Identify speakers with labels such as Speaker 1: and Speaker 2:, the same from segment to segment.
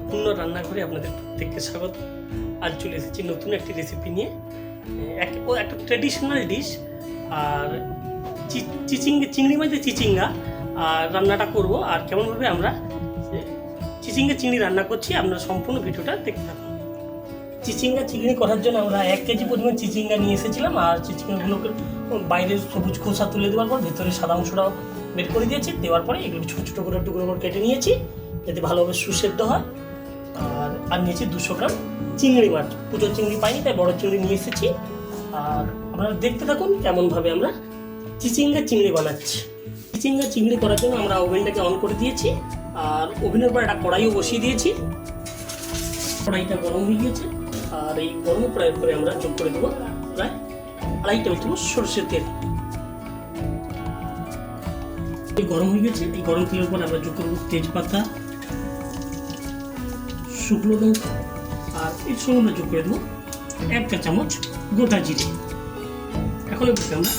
Speaker 1: পূর্ণ রান্নাঘরে আপনাদের প্রত্যেককে স্বাগত। আজ চলে এসেছি নতুন একটি রেসিপি নিয়ে। একটা ট্র্যাডিশনাল ডিশ, আর চিংড়ি মাছের চিচিঙ্গা আর রান্নাটা করব। আর কেমনভাবে আমরা চিংড়ি রান্না করছি, আপনারা সম্পূর্ণ ভিডিওটা দেখতে থাকুন। চিংড়ি করার জন্য আমরা 1 কেজি পরিমাণ চিচিঙ্গা নিয়ে এসেছিলাম। আর চিচিঙ্গাগুলোকে বাইরের সবুজ খোসা তুলে দেওয়ার পর ভেতরে সাদা অংশটাও বের করে দিয়েছি। দেওয়ার পরে এগুলো ছোটো ছোটো করে টুকরো করে কেটে নিয়েছি যাতে ভালোভাবে সুসেদ্ধ হয়। আর নিয়েছি 200 গ্রাম চিংড়ি মাছ। পুজো চিংড়ি পাইনি, তাই বড় চিংড়ি নিয়ে এসেছি। আর আপনারা দেখতে থাকুন কেমনভাবে আমরা চিংড়ি বানাচ্ছি। চিংড়ি করার জন্য আমরা ওভেনটাকে অন করে দিয়েছি। আর ওভেনের উপর একটা কড়াইও বসিয়ে দিয়েছি। কড়াইটা গরম হয়ে গিয়েছে। আর এই গরম কড়াইয়ের পরে আমরা যোগ করে দেবো প্রায় 2.5 টেবিল চামচ সরষের তেল। এই গরম হয়ে গেছে। এই গরম তেলের পর আমরা যোগ করবো তেজপাতা, শুকনো লঙ্কা, আর এর সঙ্গে আমরা যোগ করে দেবো 1 চা চামচ গোটা জিরে। এখন এগুলোকে আমরা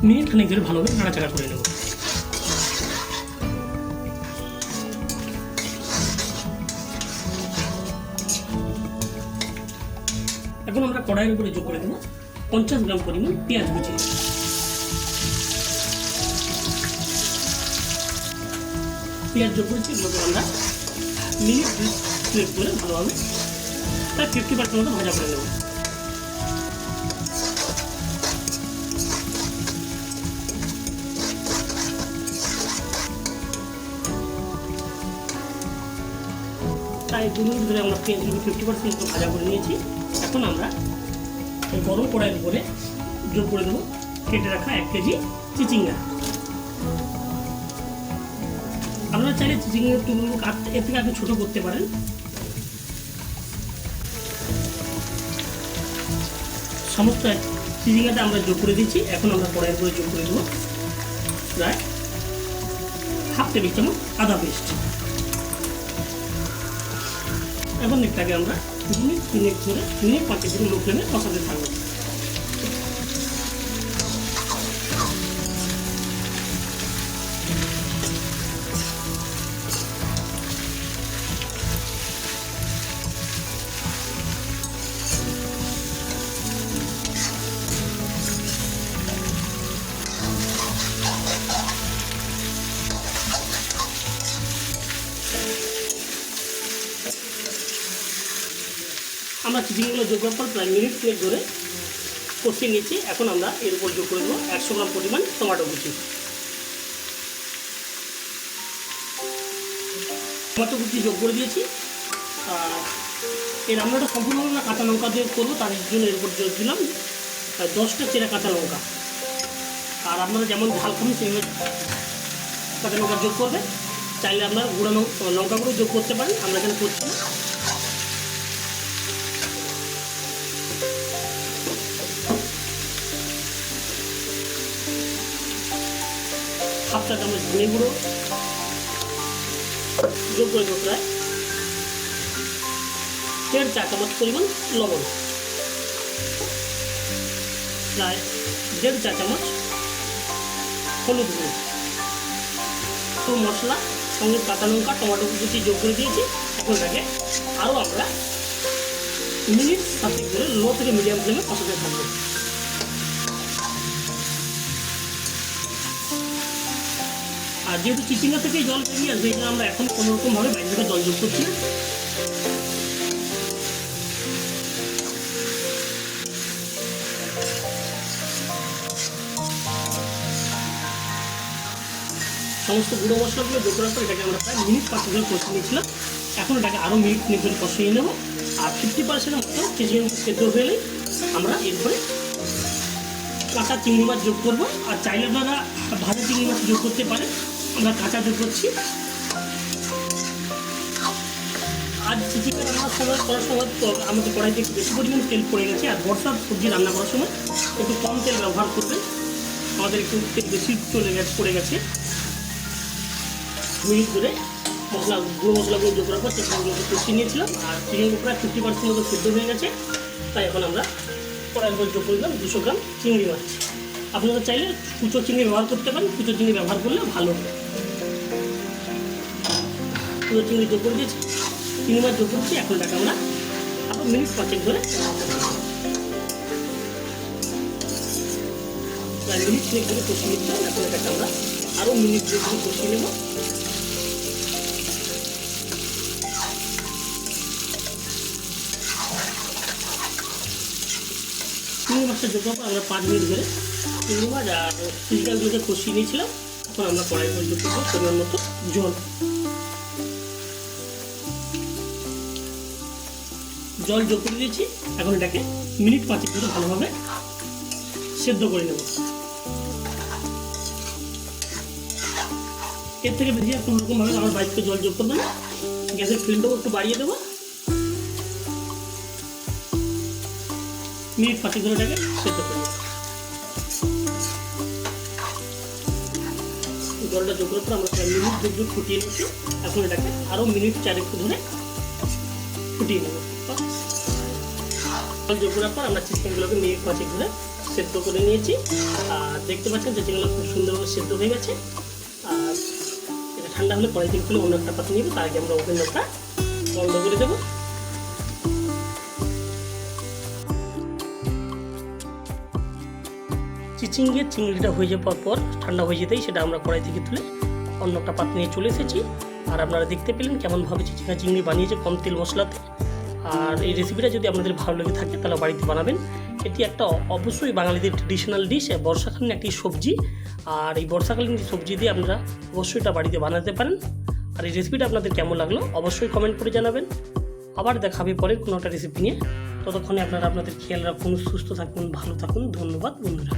Speaker 1: মিনিট খানেক ধরে ভালোভাবে নাড়াচাড়া করে নেব। এখন আমরা কড়াইয়ের উপরে যোগ করে দেবো 50 গ্রাম পরিমাণ পেঁয়াজ কুচি। পেঁয়াজ যোগ করেছি, এগুলোকে আমরা মিনিট 2 করে ভালোভাবে প্রায় 50% মতো ভাজা করে নেব। প্রায় 2 মিনিট ধরে আমরা পেঁয়াজগুলো 50% মতো ভাজা করে নিয়েছি। এখন আমরা এই গরম কড়াইয়ের উপরে যোগ করে দেবো কেটে রাখা 1 কেজি চিচিঙ্গা। আপনারা চাইলে চিচিঙ্গার টুকরো এর থেকে আপনি ছোটো করতে পারেন। সমস্ত চিচিঙ্গাটা আমরা যোগ করে দিচ্ছি। এখন আমরা কড়াইয়ের উপরে যোগ করে দেবো প্রায় 1/2 টেবিল চামচ আদা পেস্ট। এখন এটাকে আমরা মিনিট 5 ধরে লো ফ্লেমে কষাতে থাকবো। আমরা চিচিঙ্গাগুলো যোগ করার পর প্রায় মিনিট 2 ধরে কষিয়ে নিচ্ছি। এখন আমরা এর উপর যোগ করে দেবো 100 গ্রাম পরিমাণ টমেটো কুচি। টমেটো কুচি যোগ করে দিয়েছি। আর এই রান্নাটা সম্পূর্ণ আমরা কাঁচা লঙ্কা দিয়ে করবো, তার জন্য এর উপর যোগ দিলাম 10টা চেরা কাঁচা লঙ্কা। আর আপনারা যেমন ঝাল খাবেন সেইভাবে কাঁচা লঙ্কা যোগ করবেন। চাইলে আপনারা গুঁড়ো লঙ্কাগুলো যোগ করতে পারেন, আমরা এখানে করছি না। হাফ চা চামচ ধনে গুঁড়ো যোগ করে দেবো প্রায় 1.5 চা চামচ পরিমাণ লবণ, প্রায় 1.5 চা চামচ হলুদ গুঁড়ো। তো মশলা সঙ্গে কাঁচা লঙ্কা টমেটো কুচি যোগ করে দিয়েছি। এখন এটাকে আরও আমরা মিনিট 7 ধরে লো থেকে মিডিয়াম ফ্লেমে কষাতে থাকবো। আর যেহেতু চিচিঙ্গা থেকে জল বেরিয়ে আসবে, এটা আমরা এখন কোনোরকমভাবে বাইরে থেকে জল যোগ করছি না। সমস্ত গুঁড়ো মশলাগুলো যোগ করার পর এটাকে আমরা প্রায় মিনিট 5 ধরে কষিয়ে নিয়েছিলাম। এখন এটাকে আরও মিনিট ধরে কষিয়ে নেব। আর 50% মতো চিচিঙ্গা সেদ্ধ হয়ে আমরা এরপরে কাঁচা চিংড়ি মাছ যোগ করবো। আর চাইলে আপনারা ভাজা চিংড়ি মাছ যোগ করতে পারেন, আমরা কাঁচা যোগ করছি। আজ চিচিঙ্গা রান্নার সময় করার সময় আমাদের কড়াইতে একটু বেশি পরিমাণে তেল পড়ে গেছে। আর বর্ষার সবজি রান্না করার সময় একটু কম তেল ব্যবহার করবেন। আমাদের একটু তেল বেশি পড়ে গেছে। মিনিট ধরে গুঁড়ো মশলাগুলো যোগ করার পর চিকেনগুলোকে কষিয়ে নিয়েছিলাম। আর চিকেনগুলো প্রায় 50% মতো সেদ্ধ হয়ে গেছে। তাই এখন আমরা কড়াইয়ের উপর যোগ করে দিলাম 200 গ্রাম চিংড়ি মাছ। আপনারা চাইলে কুচো চিংড়ি ব্যবহার করতে পারেন, কুচো চিংড়ি ব্যবহার করলে ভালো। কুচো চিংড়ি যোগ করে দিয়েছি। চিংড়ি মাছ যোগ করছি। এখন এটাকে আমরা আরও মিনিট 5 ধরে প্রায় মিনিট 6 ধরে কষিয়ে নিচ্ছি। এখন এটাকে আমরা আরও মিনিট 2 ধরে কষিয়ে নেব। চিংড়ি মাছটা যোগ করবো আমরা 5 মিনিট ধরে চিংড়ি মাছ আর চিকেনগুলোকে কষিয়ে নিয়েছিলাম। এখন আমরা কড়াই করে যোগ করবো পরিমাণ মতো জল যোগ করে দিয়েছি। এখন এটাকে মিনিট 5 ধরে ভালোভাবে সেদ্ধ করে নেব। এর থেকে বেশি আর কোনো রকমভাবে আমার বাড়িতে জল যোগ করবো না। গ্যাসের ফ্লেমটাও একটু বাড়িয়ে দেবো। মিনিট 5 ধরে এটাকে সেদ্ধ করে নেব। জলটা যোগ করার পর আমরা প্রায় মিনিট 2 ফুটিয়ে নিচ্ছি। এখন এটাকে আরও মিনিট 4 ধরে ফুটিয়ে নেব। জল যোগ করার পর আমরা চিকেনগুলোকে মিনিট 5 ধরে সেদ্ধ করে নিয়েছি। আর দেখতে পাচ্ছেন যে চিকেনগুলো খুব সুন্দরভাবে সেদ্ধ হয়ে গেছে। আর এটা ঠান্ডা হলে কড়াই থেকে খুলে অন্য একটা পাত্রে নিব। তার আগে আমরা ওভেনটা বন্ধ করে দেবো। চিংড়িটা হয়ে যাওয়ার পর ঠান্ডা হয়ে যেতেই সেটা আমরা কড়াই থেকে তুলে অন্য একটা পাত্রে নিয়ে চলে এসেছি। আর আপনারা দেখতে পেলেন কেমনভাবে চিংড়ি বানিয়েছে কম তেল মশলাতে। আর এই রেসিপিটা যদি আপনাদের ভালো লেগে থাকে তাহলে বাড়িতে বানাবেন। এটি একটা অবশ্যই বাঙালিদের ট্রেডিশনাল ডিশ, বর্ষাকালীন একটি সবজি। আর এই বর্ষাকালীন সবজি দিয়ে আপনারা অবশ্যই এটা বাড়িতে বানাতে পারেন। আর এই রেসিপিটা আপনাদের কেমন লাগলো অবশ্যই কমেন্ট করে জানাবেন। আবার দেখা হবে পরের কোনো একটা রেসিপি নিয়ে। ততক্ষণে আপনারা আপনাদের খেয়াল রাখুন, সুস্থ থাকুন, ভালো থাকুন। ধন্যবাদ বন্ধুরা।